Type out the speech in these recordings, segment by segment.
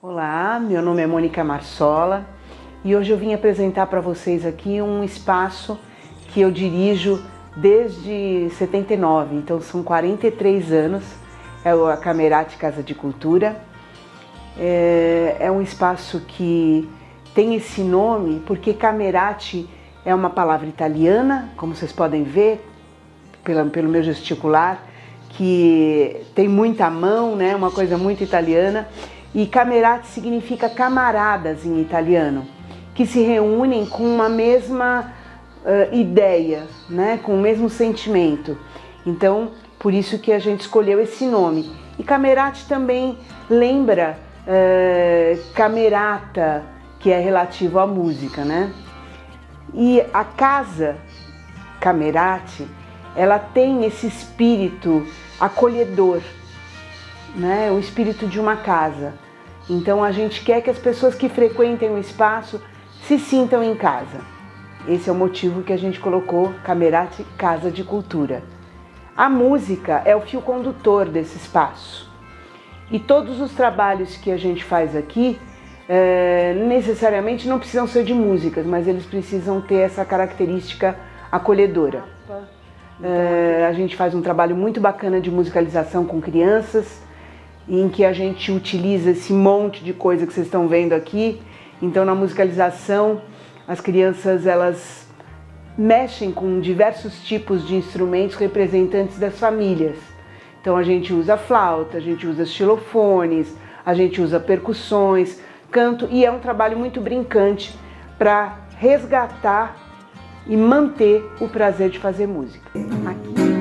Olá, meu nome é Mônica Marsola e hoje eu vim apresentar para vocês aqui um espaço que eu dirijo desde 79, então são 43 anos, é a Camerati Casa de Cultura. É um espaço que tem esse nome porque Camerati é uma palavra italiana, como vocês podem ver pelo meu gesticular, que tem muita mão, né? Uma coisa muito italiana. E Camerati significa camaradas em italiano, que se reúnem com uma mesma ideia, né? Com o mesmo sentimento. Então, por isso que a gente escolheu esse nome. E Camerati também lembra camerata, que é relativo à música, né? E a casa Camerati, ela tem esse espírito acolhedor, né? O espírito de uma casa. Então a gente quer que as pessoas que frequentem o espaço se sintam em casa. Esse é o motivo que a gente colocou Camerati Casa de Cultura. A música é o fio condutor desse espaço. E todos os trabalhos que a gente faz aqui necessariamente não precisam ser de músicas, mas eles precisam ter essa característica acolhedora. A gente faz um trabalho muito bacana de musicalização com crianças, em que a gente utiliza esse monte de coisa que vocês estão vendo aqui. Então, na musicalização, as crianças elas mexem com diversos tipos de instrumentos representantes das famílias. Então, a gente usa flauta, a gente usa xilofones, a gente usa percussões, canto, e é um trabalho muito brincante para resgatar e manter o prazer de fazer música. Aqui.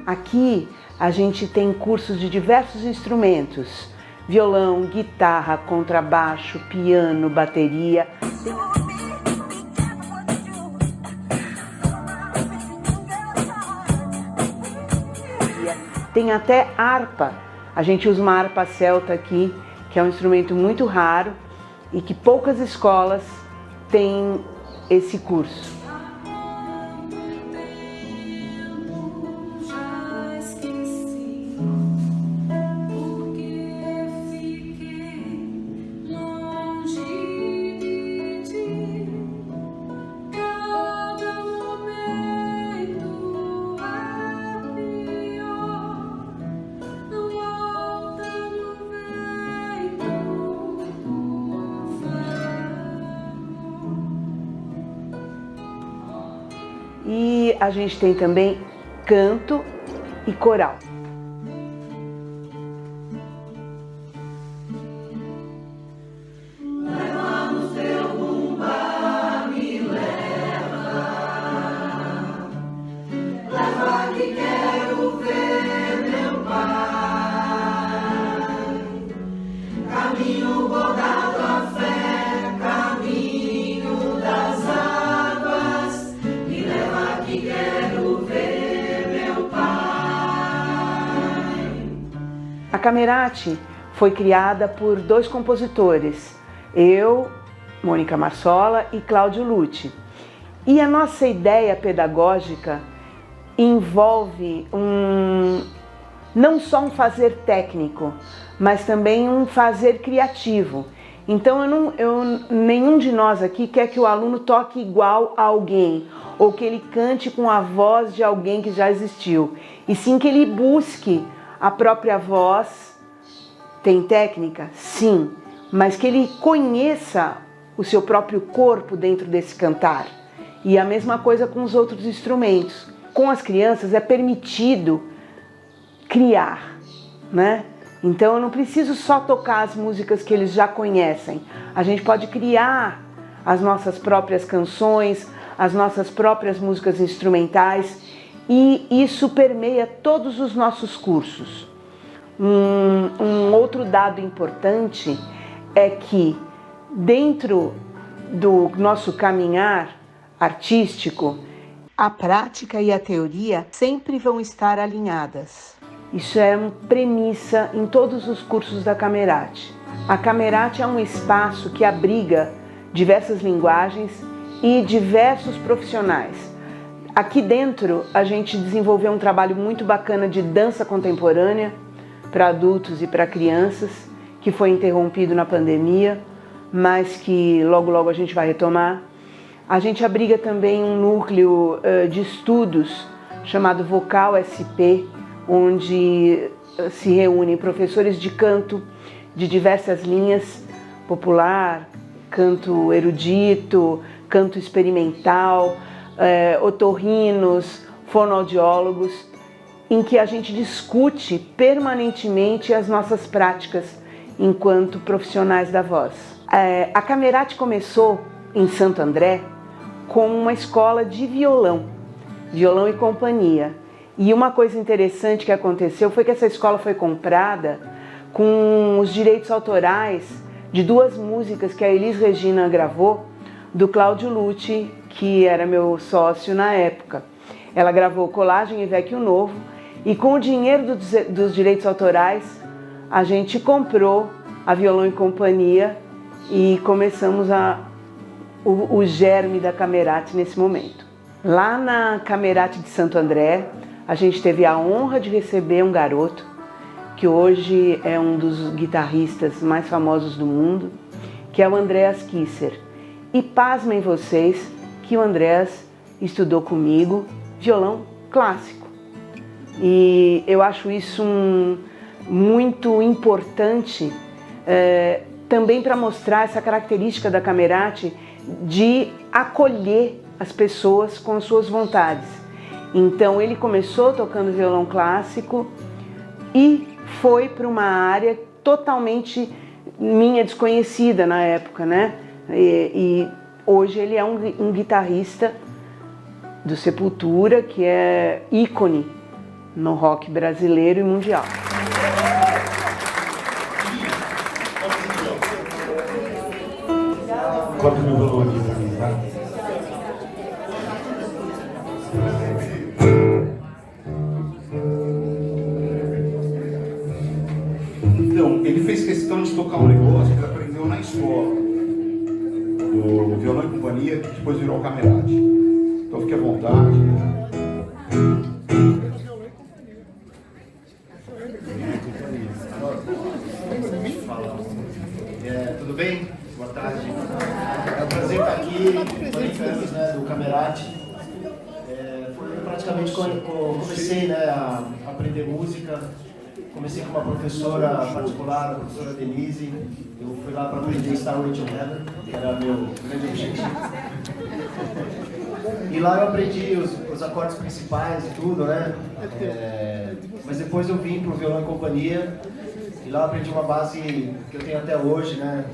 Aqui a gente tem cursos de diversos instrumentos: violão, guitarra, contrabaixo, piano, bateria. Tem até harpa. A gente usa uma harpa celta aqui, que é um instrumento muito raro e que poucas escolas têm esse curso. E a gente tem também canto e coral. A Camerati foi criada por dois compositores, eu, Mônica Marsola, e Cláudio Lucci. E a nossa ideia pedagógica envolve não só um fazer técnico, mas também um fazer criativo. Então nenhum de nós aqui quer que o aluno toque igual a alguém, ou que ele cante com a voz de alguém que já existiu, e sim que ele busque a própria voz. Tem técnica? Sim, mas que ele conheça o seu próprio corpo dentro desse cantar. E a mesma coisa com os outros instrumentos. Com as crianças é permitido criar, né? Então eu não preciso só tocar as músicas que eles já conhecem. A gente pode criar as nossas próprias canções, as nossas próprias músicas instrumentais, e isso permeia todos os nossos cursos. Um outro dado importante é que dentro do nosso caminhar artístico, a prática e a teoria sempre vão estar alinhadas. Isso é uma premissa em todos os cursos da Camerati. A Camerati é um espaço que abriga diversas linguagens e diversos profissionais. Aqui dentro a gente desenvolveu um trabalho muito bacana de dança contemporânea para adultos e para crianças, que foi interrompido na pandemia, mas que logo logo a gente vai retomar. A gente abriga também um núcleo de estudos chamado Vocal SP, onde se reúnem professores de canto de diversas linhas, popular, canto erudito, canto experimental, otorrinos, fonoaudiólogos, em que a gente discute permanentemente as nossas práticas enquanto profissionais da voz. A Camerati começou em Santo André com uma escola de violão e companhia. E uma coisa interessante que aconteceu foi que essa escola foi comprada com os direitos autorais de duas músicas que a Elis Regina gravou, do Cláudio Lucci, que era meu sócio na época. Ela gravou Colagem e Vecchio Novo, e com o dinheiro dos direitos autorais, a gente comprou a Violão e Companhia e começamos o germe da Camerati nesse momento. Lá na Camerati de Santo André, a gente teve a honra de receber um garoto que hoje é um dos guitarristas mais famosos do mundo, que é o Andreas Kisser. E pasmem vocês que o Andreas estudou comigo violão clássico. E eu acho isso muito importante também para mostrar essa característica da Camerati de acolher as pessoas com as suas vontades. Então ele começou tocando violão clássico e foi para uma área totalmente minha, desconhecida na época, né? E hoje ele é um guitarrista do Sepultura, que é ícone no rock brasileiro e mundial. Coloca meu violão aqui pra mim, tá? Então, ele fez questão de tocar um negócio que ele aprendeu na escola, o Violão e Companhia, que depois virou Camerati. Então fique à vontade. Tudo bem? Boa tarde. É um prazer estar aqui, 40 anos, né, do Camerati. Foi praticamente quando eu comecei, né, a aprender música. Comecei com uma professora particular, a professora Denise. Eu fui lá para aprender Starway to Heaven, que era meu grande objetivo. E lá eu aprendi os acordes principais e tudo, né? Mas depois eu vim para o Violão e Companhia. E lá eu aprendi uma base que eu tenho até hoje, né?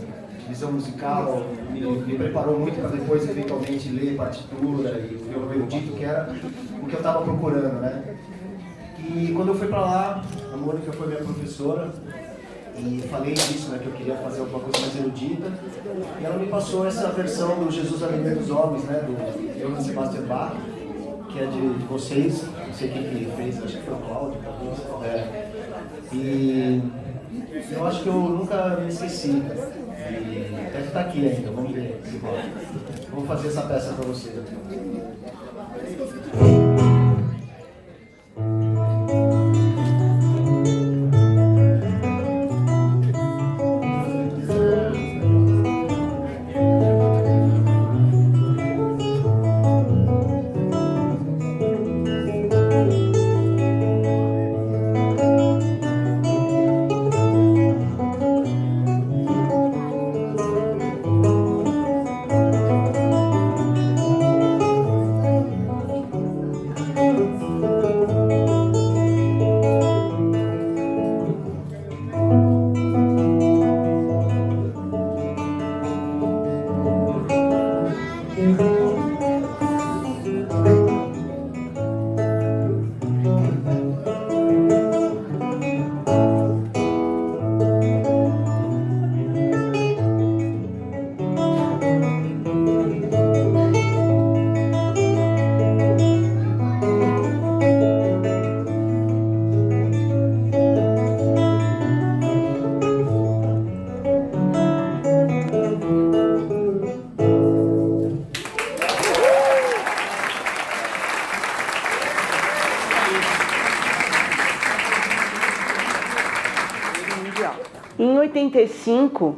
Visão musical, me preparou muito para depois eventualmente ler partitura e o violão erudito, que era o que eu estava procurando, né? E quando eu fui para lá, a Mônica foi minha professora e falei disso, né, que eu queria fazer alguma coisa mais erudita, e ela me passou essa versão do Jesus Alimenta dos Homens, né, do Johann Sebastian Bach, que é de vocês, não sei quem fez, acho que foi o Cláudio, talvez. E eu acho que eu nunca me esqueci, e deve estar aqui ainda, vamos ver se rola. Vou fazer essa peça para vocês. 85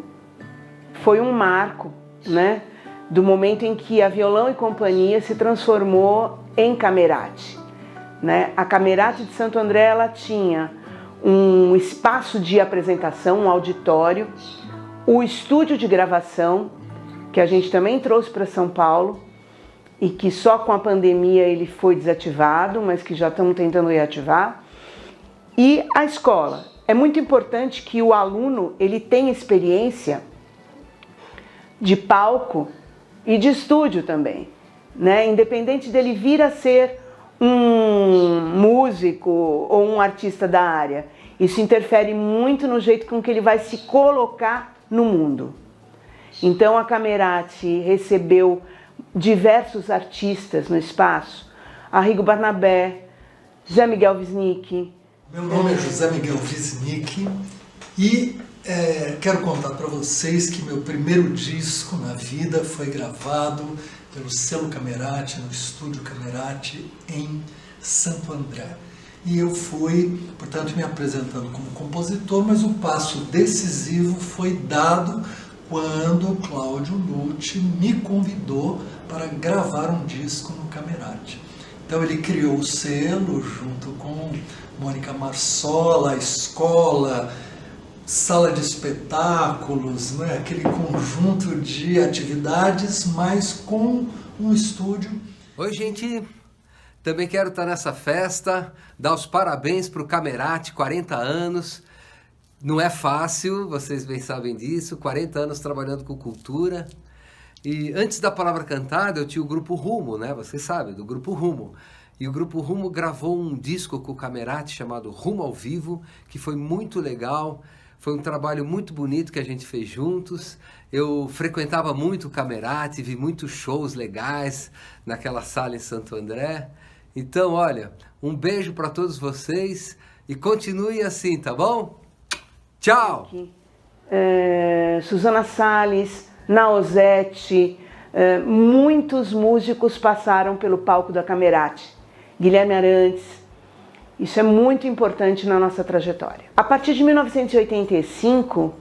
foi um marco, né? Do momento em que a Violão e Companhia se transformou em Camerati, né? A Camerati de Santo André, ela tinha um espaço de apresentação, um auditório, o estúdio de gravação, que a gente também trouxe para São Paulo e que só com a pandemia ele foi desativado, mas que já estamos tentando reativar, e a escola. É muito importante que o aluno ele tenha experiência de palco e de estúdio também, né? Independente dele vir a ser um músico ou um artista da área, isso interfere muito no jeito com que ele vai se colocar no mundo. Então a Camerati recebeu diversos artistas no espaço, Arrigo Barnabé, Zé Miguel Wisnik. Meu nome é José Miguel Wisnik e quero contar para vocês que meu primeiro disco na vida foi gravado pelo selo Camerati, no estúdio Camerati, em Santo André. E eu fui, portanto, me apresentando como compositor, mas o passo decisivo foi dado quando o Cláudio Nucci me convidou para gravar um disco no Camerati. Então ele criou o selo junto com Mônica Marsola, a escola, sala de espetáculos, né? Aquele conjunto de atividades, mas com um estúdio. Oi, gente! Também quero estar nessa festa, dar os parabéns para o Camerati, 40 anos. Não é fácil, vocês bem sabem disso, 40 anos trabalhando com cultura. E antes da palavra cantada, eu tinha o Grupo Rumo, né? Vocês sabem, do Grupo Rumo. E o Grupo Rumo gravou um disco com o Camerati chamado Rumo ao Vivo, que foi muito legal. Foi um trabalho muito bonito que a gente fez juntos. Eu frequentava muito o Camerati, vi muitos shows legais naquela sala em Santo André. Então, olha, um beijo para todos vocês e continue assim, tá bom? Tchau! Susana Salles, Nausete, muitos músicos passaram pelo palco da Camerati. Guilherme Arantes, isso é muito importante na nossa trajetória. A partir de 1985,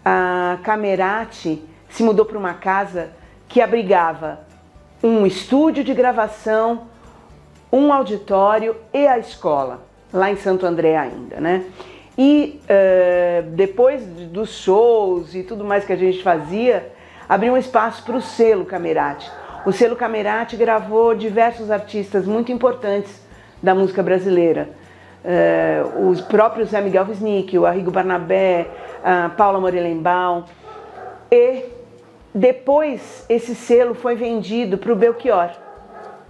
a Camerati se mudou para uma casa que abrigava um estúdio de gravação, um auditório e a escola, lá em Santo André ainda, né? E depois dos shows e tudo mais que a gente fazia, abriu um espaço para o selo Camerati. O selo Camerati gravou diversos artistas muito importantes da música brasileira. Os próprios Zé Miguel Wisnik, o Arrigo Barnabé, a Paula Morelenbaum. E depois esse selo foi vendido para o Belchior,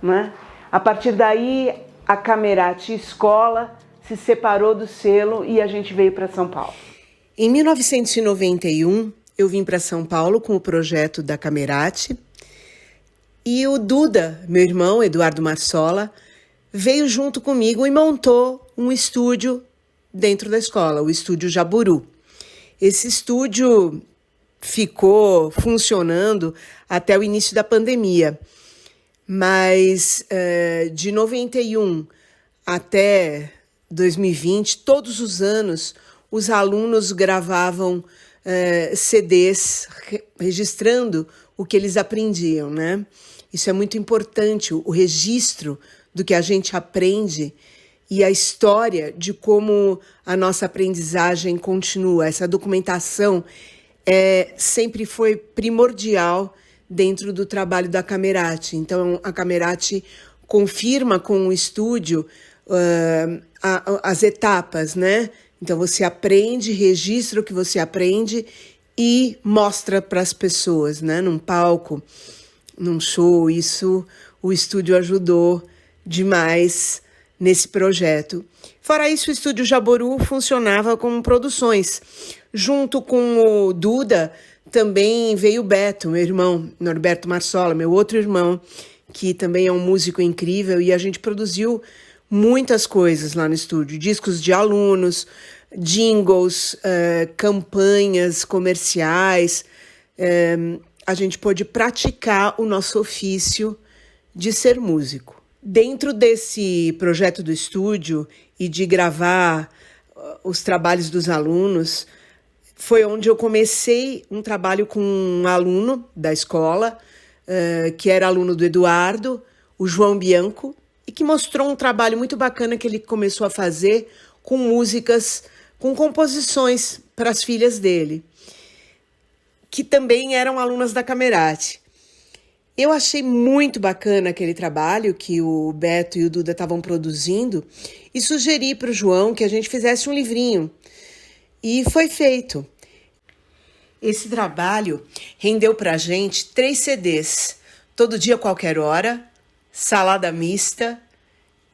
né? A partir daí, a Camerati Escola se separou do selo e a gente veio para São Paulo. Em 1991, eu vim para São Paulo com o projeto da Camerati e o Duda, meu irmão, Eduardo Marsola, veio junto comigo e montou um estúdio dentro da escola, o Estúdio Jaburu. Esse estúdio ficou funcionando até o início da pandemia, mas de 91 até 2020, todos os anos, os alunos gravavam CDs registrando o que eles aprendiam, né? Isso é muito importante, o registro do que a gente aprende e a história de como a nossa aprendizagem continua. Essa documentação sempre foi primordial dentro do trabalho da Camerati. Então, a Camerati confirma com o estúdio as etapas, né? Então, você aprende, registra o que você aprende e mostra para as pessoas, né? Num palco, num show. Isso o estúdio ajudou demais nesse projeto. Fora isso, o Estúdio Jaburu funcionava com produções. Junto com o Duda, também veio o Beto, meu irmão, Norberto Marsola, meu outro irmão, que também é um músico incrível, e a gente produziu muitas coisas lá no estúdio, discos de alunos, jingles, campanhas comerciais. A gente pôde praticar o nosso ofício de ser músico. Dentro desse projeto do estúdio e de gravar os trabalhos dos alunos, foi onde eu comecei um trabalho com um aluno da escola, que era aluno do Eduardo, o João Bianco, e que mostrou um trabalho muito bacana que ele começou a fazer com músicas, com composições para as filhas dele, que também eram alunas da Camerati. Eu achei muito bacana aquele trabalho que o Beto e o Duda estavam produzindo e sugeri para o João que a gente fizesse um livrinho. E foi feito. Esse trabalho rendeu para a gente 3 CDs, Todo Dia, Qualquer Hora, Salada Mista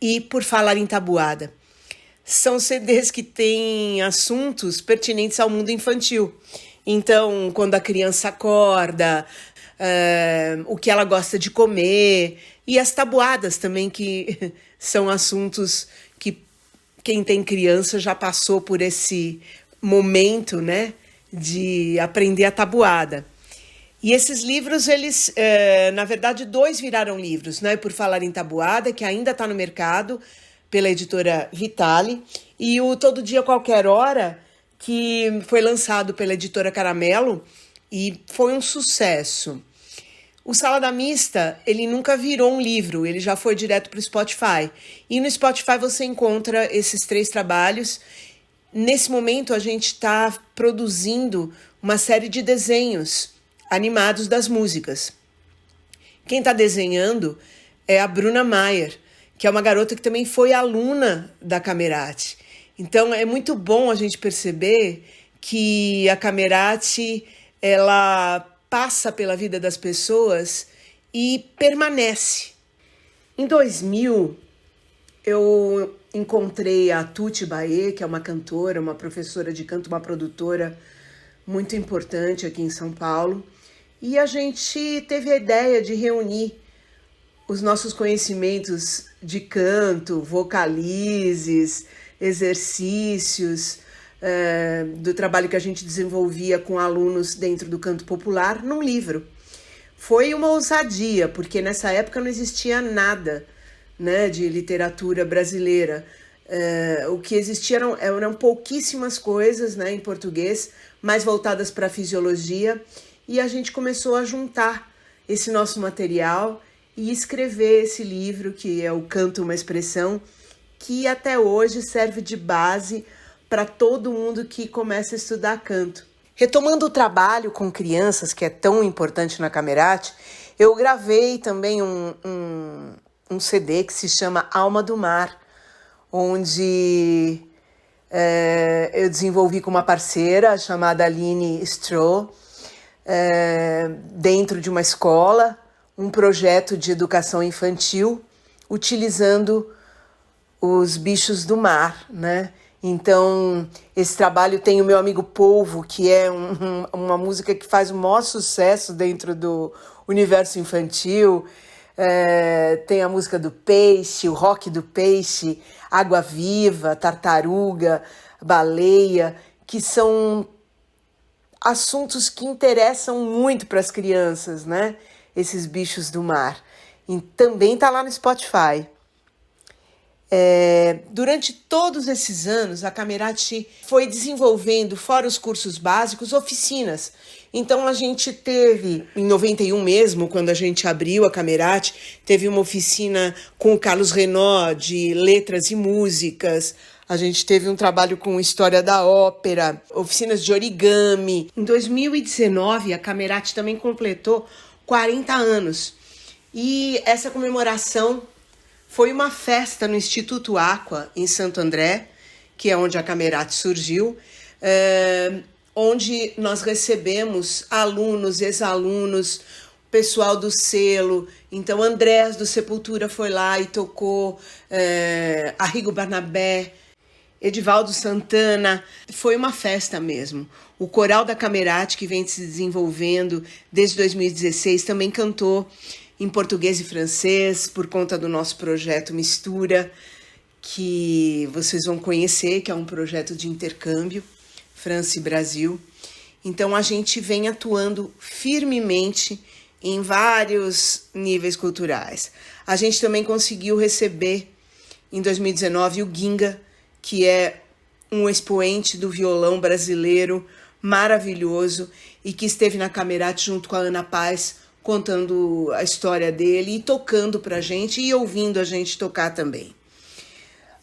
e Por Falar em Tabuada. São CDs que têm assuntos pertinentes ao mundo infantil. Então, quando a criança acorda, o que ela gosta de comer, e as tabuadas também, que são assuntos que quem tem criança já passou por esse momento, né, de aprender a tabuada. E esses livros, eles, na verdade, 2 viraram livros, né? Por Falar em Tabuada, que ainda está no mercado, pela editora Vitale, e o Todo Dia, Qualquer Hora, que foi lançado pela editora Caramelo e foi um sucesso. O Salada Mista, ele nunca virou um livro, ele já foi direto para o Spotify. E no Spotify você encontra esses 3 trabalhos. Nesse momento a gente está produzindo uma série de desenhos animados das músicas. Quem está desenhando é a Bruna Maier, que é uma garota que também foi aluna da Camerati. Então é muito bom a gente perceber que a Camerati, ela passa pela vida das pessoas e permanece. Em 2000, eu encontrei a Tuti Baê, que é uma cantora, uma professora de canto, uma produtora muito importante aqui em São Paulo, e a gente teve a ideia de reunir os nossos conhecimentos de canto, vocalizes, exercícios, do trabalho que a gente desenvolvia com alunos dentro do canto popular num livro. Foi uma ousadia, porque nessa época não existia nada, né, de literatura brasileira. O que existia eram pouquíssimas coisas, né, em português, mais voltadas para a fisiologia, e a gente começou a juntar esse nosso material e escrever esse livro, que é o Canto, uma Expressão, que até hoje serve de base para todo mundo que começa a estudar canto. Retomando o trabalho com crianças, que é tão importante na Camerati, eu gravei também um CD que se chama Alma do Mar, onde eu desenvolvi com uma parceira chamada Aline Stroh, dentro de uma escola, um projeto de educação infantil, utilizando os bichos do mar, né? Então, esse trabalho tem o Meu Amigo Polvo, que é uma música que faz o maior sucesso dentro do universo infantil. Tem a música do peixe, o rock do peixe, Água Viva, Tartaruga, Baleia, que são assuntos que interessam muito para as crianças, né? Esses bichos do mar. E também está lá no Spotify. Durante todos esses anos, a Camerati foi desenvolvendo, fora os cursos básicos, oficinas. Então, a gente teve, em 91 mesmo, quando a gente abriu a Camerati, teve uma oficina com o Carlos Renaud, de letras e músicas. A gente teve um trabalho com história da ópera, oficinas de origami. Em 2019, a Camerati também completou 40 anos. E essa comemoração foi uma festa no Instituto Aqua, em Santo André, que é onde a Camerati surgiu, onde nós recebemos alunos, ex-alunos, pessoal do selo. Então, Andrés do Sepultura foi lá e tocou, Arrigo Barnabé, Edivaldo Santana. Foi uma festa mesmo. O coral da Camerati, que vem se desenvolvendo desde 2016, também cantou em português e francês, por conta do nosso projeto Mistura, que vocês vão conhecer, que é um projeto de intercâmbio, França e Brasil. Então, a gente vem atuando firmemente em vários níveis culturais. A gente também conseguiu receber, em 2019, o Ginga, que é um expoente do violão brasileiro maravilhoso e que esteve na Camerate junto com a Ana Paz, contando a história dele e tocando pra gente e ouvindo a gente tocar também.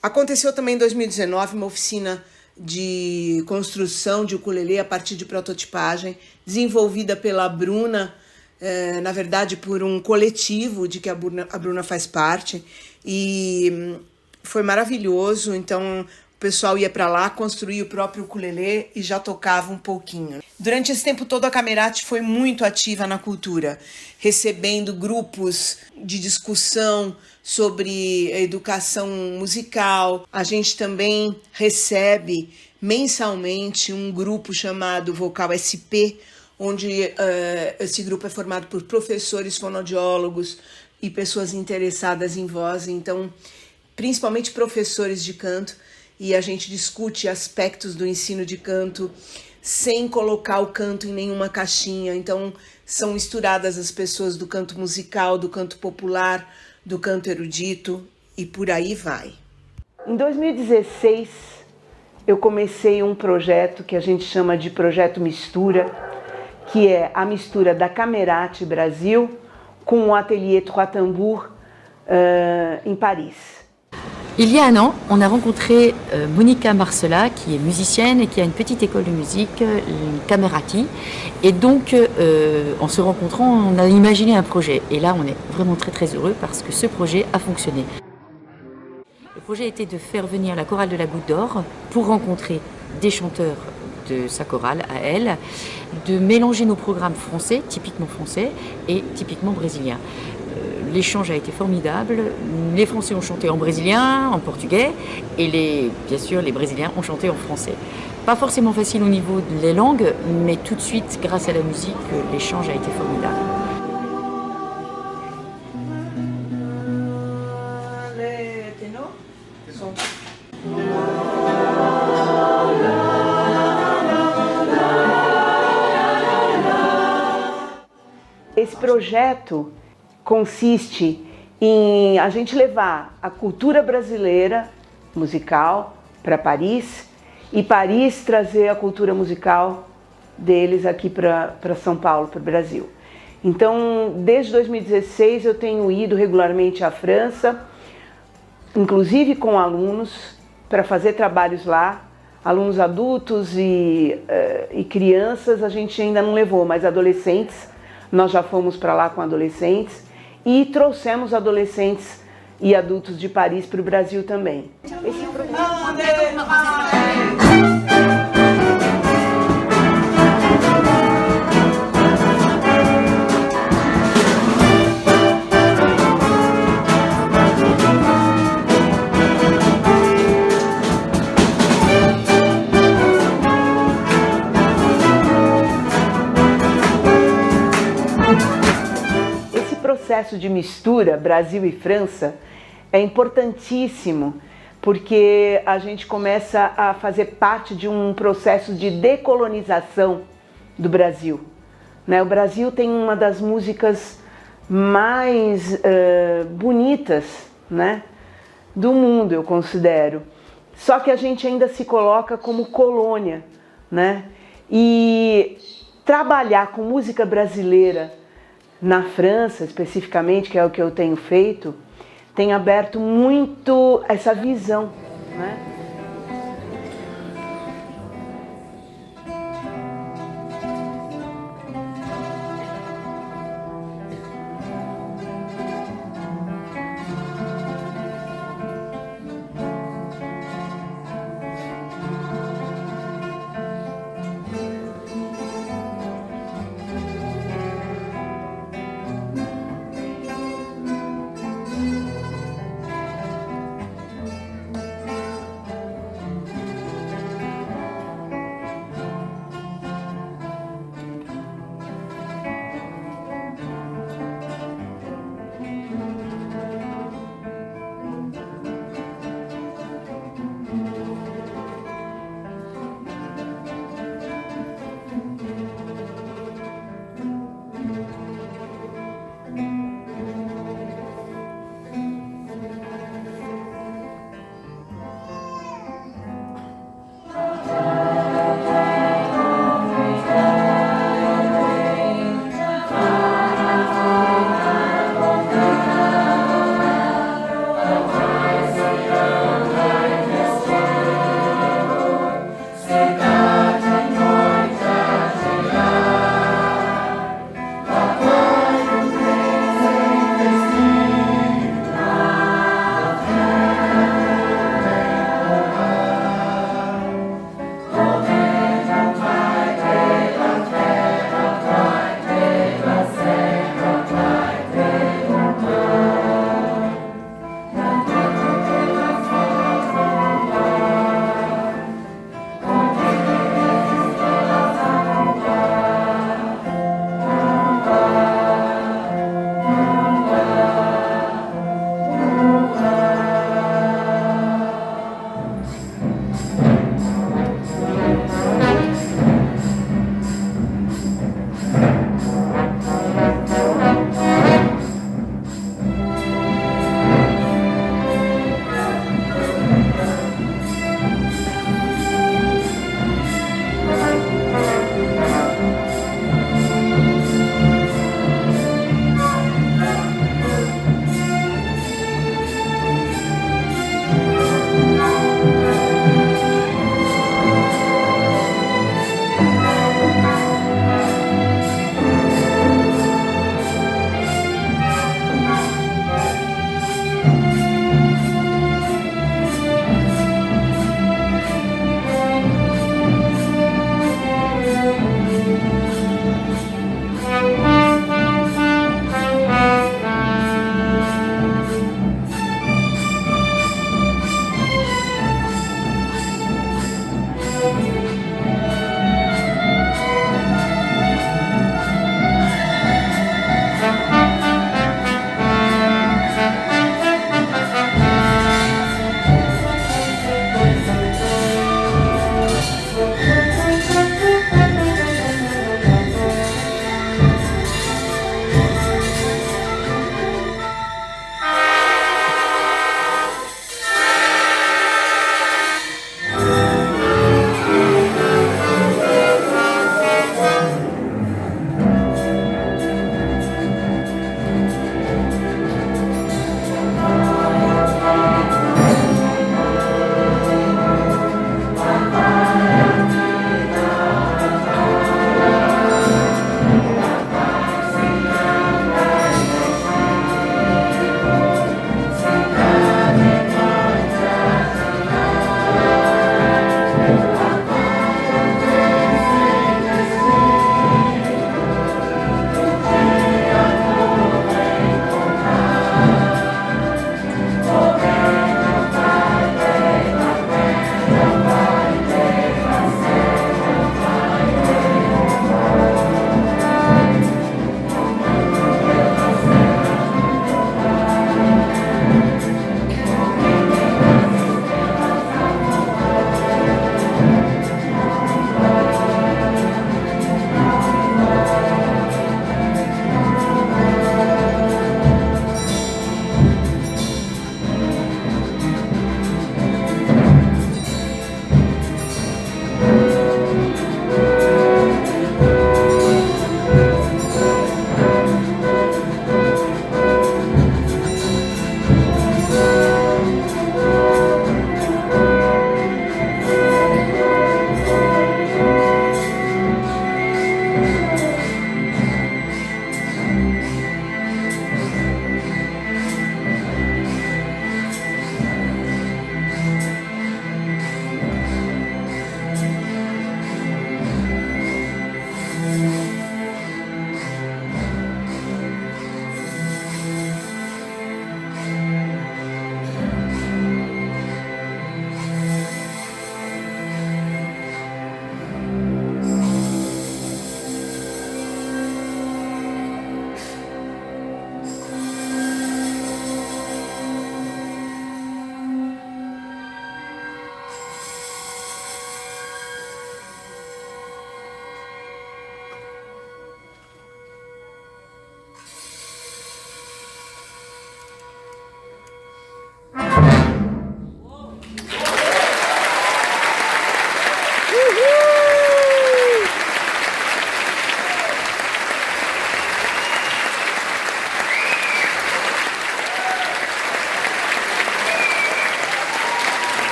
Aconteceu também em 2019 uma oficina de construção de ukulele a partir de prototipagem, desenvolvida pela Bruna, na verdade por um coletivo de que a Bruna faz parte, e foi maravilhoso. Então o pessoal ia para lá, construía o próprio ukulele e já tocava um pouquinho. Durante esse tempo todo a Camerate foi muito ativa na cultura, recebendo grupos de discussão sobre educação musical. A gente também recebe mensalmente um grupo chamado Vocal SP, onde esse grupo é formado por professores fonoaudiólogos e pessoas interessadas em voz, então principalmente professores de canto, e a gente discute aspectos do ensino de canto sem colocar o canto em nenhuma caixinha. Então são misturadas as pessoas do canto musical, do canto popular, do canto erudito e por aí vai. Em 2016 eu comecei um projeto que a gente chama de Projeto Mistura, que é a mistura da Camerate Brasil com o Atelier Trois Tambours em Paris. Il y a un an, on a rencontré Monica Marcella, qui est musicienne et qui a une petite école de musique, Camerati. Et donc, en se rencontrant, on a imaginé un projet. Et là, on est vraiment très très heureux parce que ce projet a fonctionné. Le projet était de faire venir la chorale de la Goutte d'Or pour rencontrer des chanteurs de sa chorale à elle, de mélanger nos programmes français, typiquement français, et typiquement brésiliens. L'échange a été formidable. Les Français ont chanté en brésilien, en portugais, et bien sûr les Brésiliens ont chanté en français. Pas forcément facile au niveau des langues, mais tout de suite, grâce à la musique, l'échange a été formidable. Les ténors sont... Esse projeto consiste em a gente levar a cultura brasileira musical para Paris e Paris trazer a cultura musical deles aqui para São Paulo, para o Brasil. Então, desde 2016 eu tenho ido regularmente à França, inclusive com alunos, para fazer trabalhos lá, alunos adultos e crianças a gente ainda não levou, mas adolescentes, nós já fomos para lá com adolescentes, e trouxemos adolescentes e adultos de Paris para o Brasil também. Processo de mistura Brasil e França é importantíssimo porque a gente começa a fazer parte de um processo de decolonização do Brasil, né? O Brasil tem uma das músicas mais bonitas, né, do mundo, eu considero. Só que a gente ainda se coloca como colônia, né? E trabalhar com música brasileira na França, especificamente, que é o que eu tenho feito, tem aberto muito essa visão, né?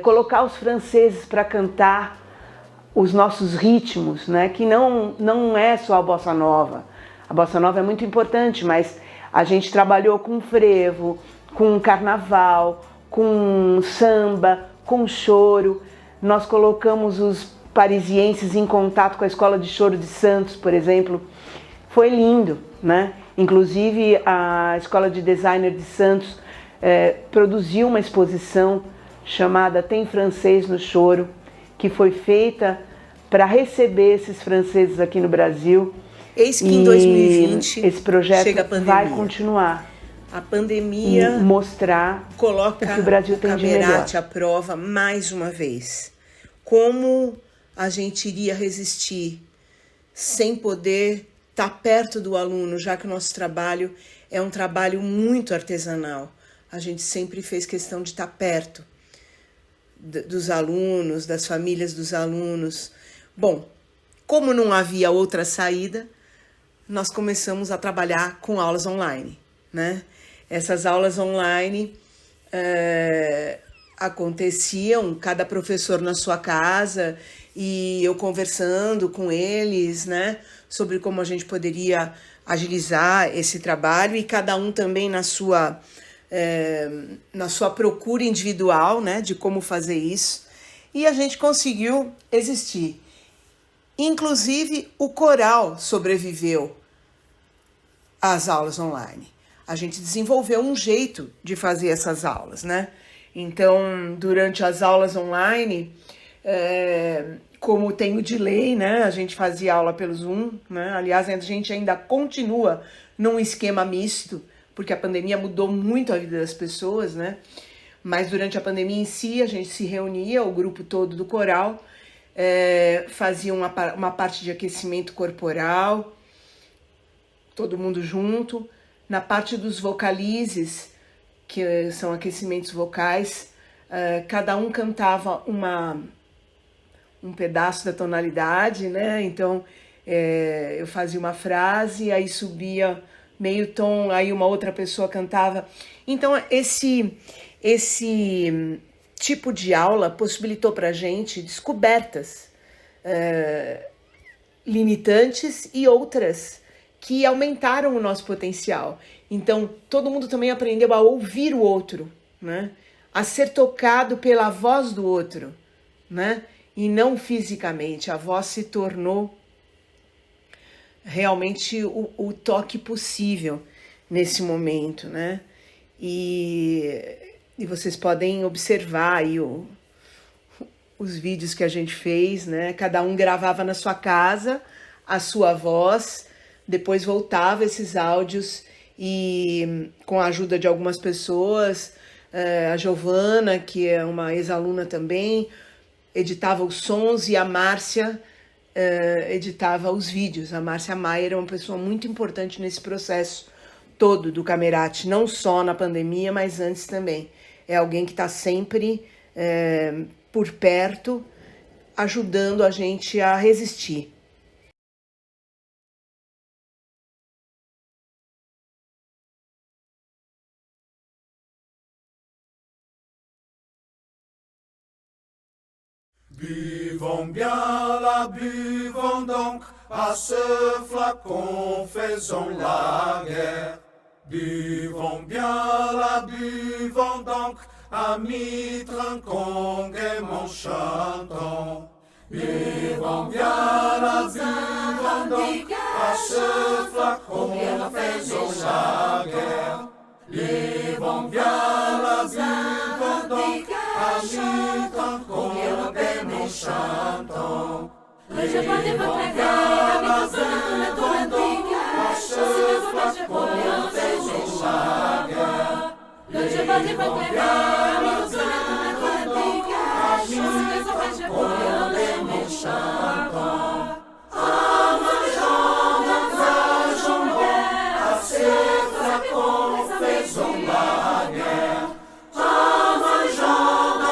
colocar os franceses para cantar os nossos ritmos, né? Que não é só a bossa nova. A bossa nova é muito importante, mas a gente trabalhou com frevo, com carnaval, com samba, com choro. Nós colocamos os parisienses em contato com a Escola de Choro de Santos, por exemplo. Foi lindo, né? Inclusive a Escola de Designer de Santos produziu uma exposição chamada Tem Francês no Choro, que foi feita para receber esses franceses aqui no Brasil. Eis que em 2020 esse projeto chega a pandemia. vai continuar. A pandemia mostrar coloca o que o Brasil tem de melhor. Camerati à prova mais uma vez. Como a gente iria resistir sem poder estar perto do aluno, já que o nosso trabalho é um trabalho muito artesanal. A gente sempre fez questão de estar perto dos alunos, das famílias dos alunos. Bom, como não havia outra saída, nós começamos a trabalhar com aulas online, né? Essas aulas online aconteciam, cada professor na sua casa, e eu conversando com eles, né, sobre como a gente poderia agilizar esse trabalho, e cada um também na sua procura individual, né, de como fazer isso, e a gente conseguiu existir. Inclusive, o coral sobreviveu às aulas online. A gente desenvolveu um jeito de fazer essas aulas, né? Então, durante as aulas online, como tem o delay, né? A gente fazia aula pelo Zoom, né? Aliás, a gente ainda continua num esquema misto, porque a pandemia mudou muito a vida das pessoas, né? Mas durante a pandemia em si, a gente se reunia, o grupo todo do coral, fazia uma parte de aquecimento corporal, todo mundo junto. Na parte dos vocalizes, que são aquecimentos vocais, cada um cantava um pedaço da tonalidade, né? Então, eu fazia uma frase, aí subia meio tom, aí uma outra pessoa cantava. Então, esse tipo de aula possibilitou para a gente descobertas limitantes e outras que aumentaram o nosso potencial. Então, todo mundo também aprendeu a ouvir o outro, né? A ser tocado pela voz do outro, né? E não fisicamente. A voz se tornou realmente o toque possível nesse momento, né? E vocês podem observar aí os vídeos que a gente fez, né? Cada um gravava na sua casa a sua voz, depois voltava esses áudios e, com a ajuda de algumas pessoas, a Giovana, que é uma ex-aluna também, editava os sons, e a Márcia editava os vídeos. A Márcia Maier é uma pessoa muito importante nesse processo todo do Camerati, não só na pandemia, mas antes também. É alguém que está sempre por perto, ajudando a gente a resistir. Buvons bien la, buvons donc, à ce flacon faisons la guerre. Buvons bien la, buvons donc, amis trinquons gaiement chantons. Buvons bien la, buvons donc, à ce flacon faisons la guerre. Buvons bien la, buvons donc, amis trinquons gaiement chantons. Je vois des votre regard, avec tout le tourne, si nous flacon faisons la guerre. Je vois des votre regard, avec tout le tourne, si nous flacon gaiement chantons. Ah, ma jambe, à ces flacons faisons la guerre. Ah, ma jambe,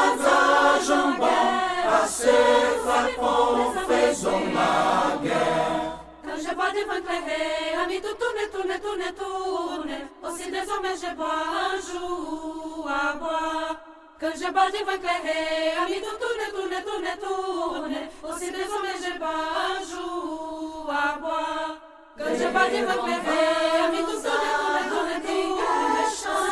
à ces flacons faisons la guerre. Quand je bois des vins clairés, amis tout tourne, aussi désormais je bois un jour à boire. quand je bats des vagues claires, ami tout tourne, aussi désormais je bats jour à boire. Quand je bats des vagues claires, ami tout tourne, aussi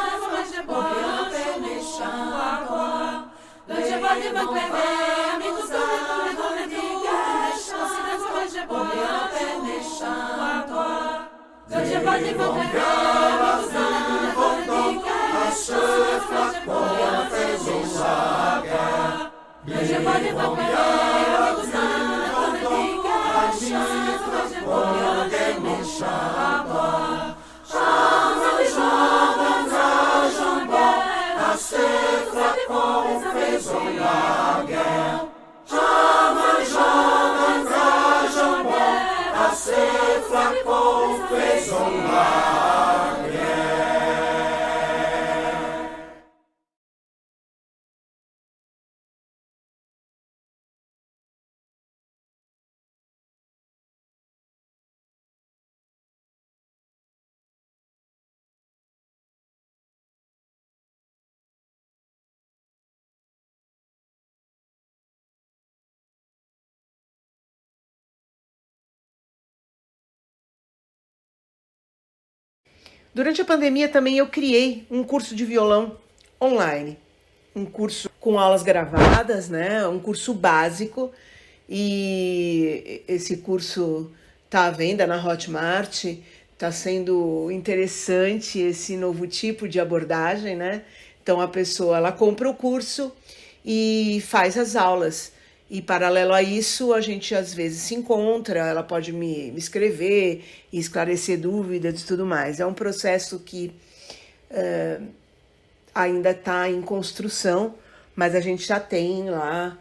désormais je bats jour à boire. Quand je bats des vagues claires, ami tout tourne, aussi désormais je bats jour à boire. Quand je bats des vagues claires, ami tout tourne, à ce flacon faisons la guerre. je bats des vagues claires, ami tout À ce flacon faisons la guerre. À ce flacon faisons la guerre. Durante a pandemia também eu criei um curso de violão online, um curso com aulas gravadas, né? Um curso básico, e esse curso está à venda na Hotmart. Está sendo interessante esse novo tipo de abordagem, né? Então a pessoa ela compra o curso e faz as aulas. E paralelo a isso, a gente às vezes se encontra, ela pode me escrever e esclarecer dúvidas e tudo mais. É um processo que ainda está em construção, mas a gente já tem lá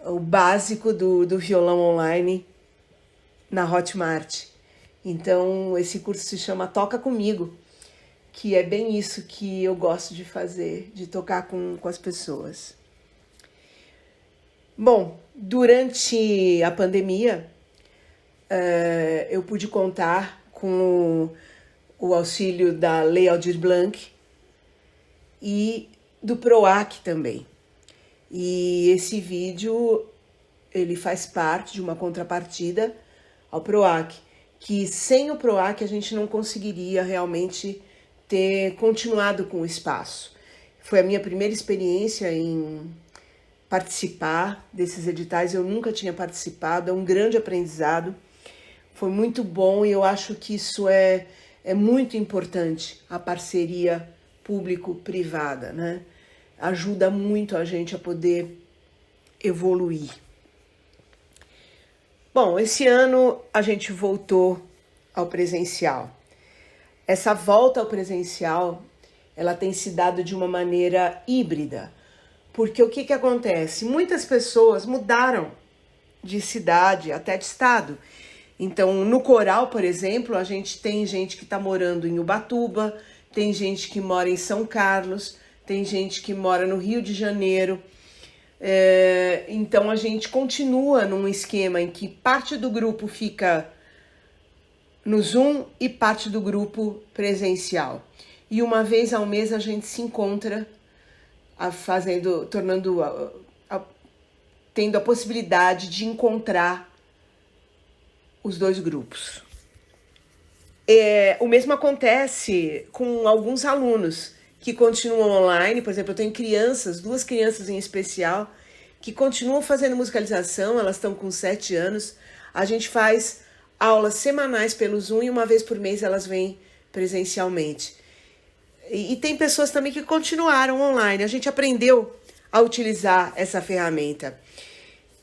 o básico do violão online na Hotmart. Então esse curso se chama Toca Comigo, que é bem isso que eu gosto de fazer, de tocar com as pessoas. Bom, durante a pandemia, eu pude contar com o auxílio da Lei Aldir Blanc e do PROAC também. E esse vídeo ele faz parte de uma contrapartida ao PROAC, que sem o PROAC a gente não conseguiria realmente ter continuado com o espaço. Foi a minha primeira experiência em participar desses editais, eu nunca tinha participado, é um grande aprendizado, foi muito bom e eu acho que isso é muito importante, a parceria público-privada, né? Ajuda muito a gente a poder evoluir. Bom, esse ano a gente voltou ao presencial. Essa volta ao presencial, ela tem se dado de uma maneira híbrida. Porque o que acontece? Muitas pessoas mudaram de cidade, até de estado. Então, no coral, por exemplo, a gente tem gente que está morando em Ubatuba, tem gente que mora em São Carlos, tem gente que mora no Rio de Janeiro. Então, a gente continua num esquema em que parte do grupo fica no Zoom e parte do grupo presencial. E uma vez ao mês a gente se encontra tendo a possibilidade de encontrar os dois grupos. O mesmo acontece com alguns alunos que continuam online. Por exemplo, eu tenho duas crianças em especial, que continuam fazendo musicalização, elas estão com 7 anos. A gente faz aulas semanais pelo Zoom e uma vez por mês elas vêm presencialmente. E tem pessoas também que continuaram online. A gente aprendeu a utilizar essa ferramenta.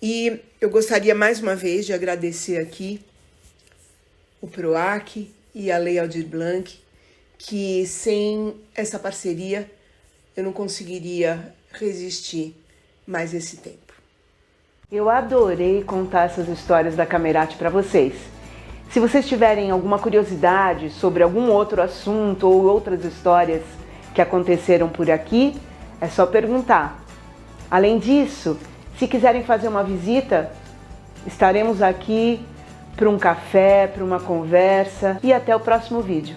E eu gostaria mais uma vez de agradecer aqui o PROAC e a Lei Aldir Blanc, que sem essa parceria eu não conseguiria resistir mais esse tempo. Eu adorei contar essas histórias da Camerati para vocês. Se vocês tiverem alguma curiosidade sobre algum outro assunto ou outras histórias que aconteceram por aqui, é só perguntar. Além disso, se quiserem fazer uma visita, estaremos aqui para um café, para uma conversa e até o próximo vídeo.